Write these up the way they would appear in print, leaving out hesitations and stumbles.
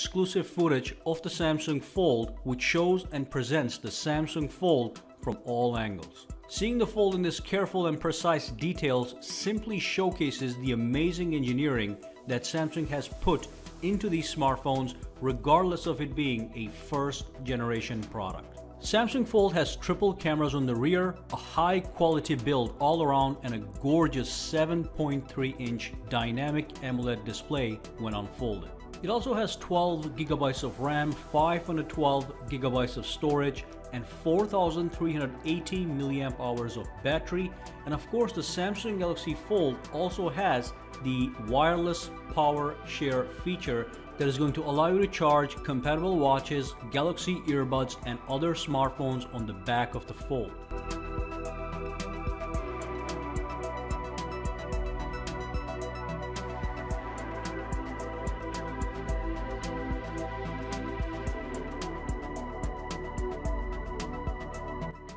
exclusive footage of the Samsung Fold, which shows and presents the Samsung Fold from all angles. Seeing the Fold in this careful and precise details simply showcases the amazing engineering that Samsung has put into these smartphones, regardless of it being a first generation product. Samsung Fold has triple cameras on the rear, a high quality build all around, and a gorgeous 7.3-inch dynamic AMOLED display when unfolded. It also has 12 GB of RAM, 512 GB of storage, and 4,380 mAh of battery. And of course, the Samsung Galaxy Fold also has the wireless power share feature that is going to allow you to charge compatible watches, Galaxy earbuds, and other smartphones on the back of the Fold.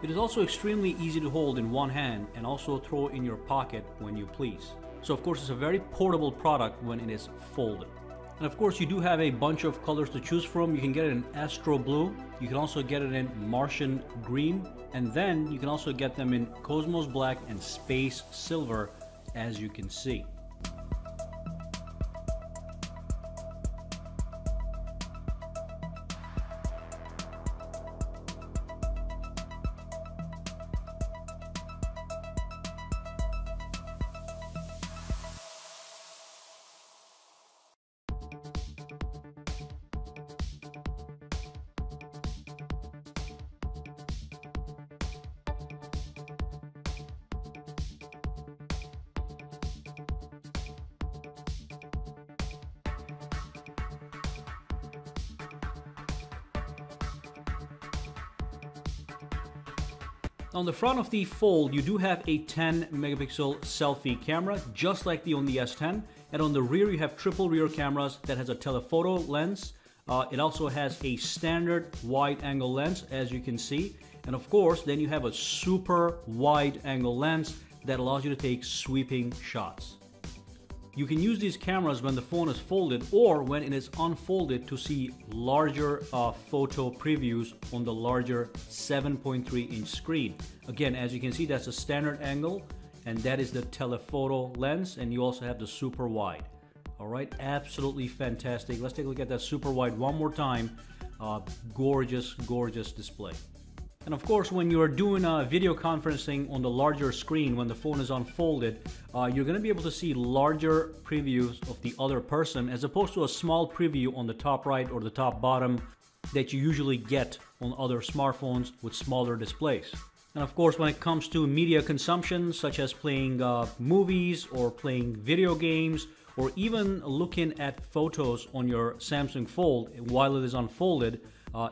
It is also extremely easy to hold in one hand and also throw in your pocket when you please. So of course, it's a very portable product when it is folded. And of course, you do have a bunch of colors to choose from. You can get it in Astro Blue, you can also get it in Martian Green, and then you can also get them in Cosmos Black and Space Silver, as you can see. On the front of the Fold, you do have a 10 megapixel selfie camera, just like on the S10. And on the rear, you have triple rear cameras that has a telephoto lens. It also has a standard wide angle lens, as you can see. And of course, then you have a super wide angle lens that allows you to take sweeping shots. You can use these cameras when the phone is folded or when it is unfolded to see larger photo previews on the larger 7.3-inch screen. Again, as you can see, that's a standard angle, and that is the telephoto lens, and you also have the super wide. All right, absolutely fantastic. Let's take a look at that super wide one more time. Gorgeous, gorgeous display. And of course, when you are doing video conferencing on the larger screen, when the phone is unfolded, you're going to be able to see larger previews of the other person, as opposed to a small preview on the top right or the top bottom that you usually get on other smartphones with smaller displays. And of course, when it comes to media consumption, such as playing movies or playing video games, or even looking at photos on your Samsung Fold while it is unfolded,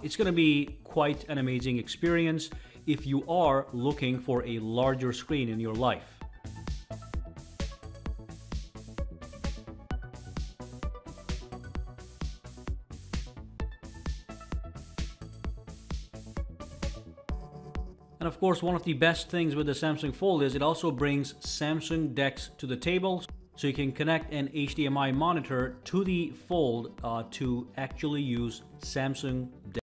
it's going to be quite an amazing experience if you are looking for a larger screen in your life. And of course, one of the best things with the Samsung Fold is it also brings Samsung DeX to the table, so you can connect an HDMI monitor to the Fold to actually use Samsung DeX.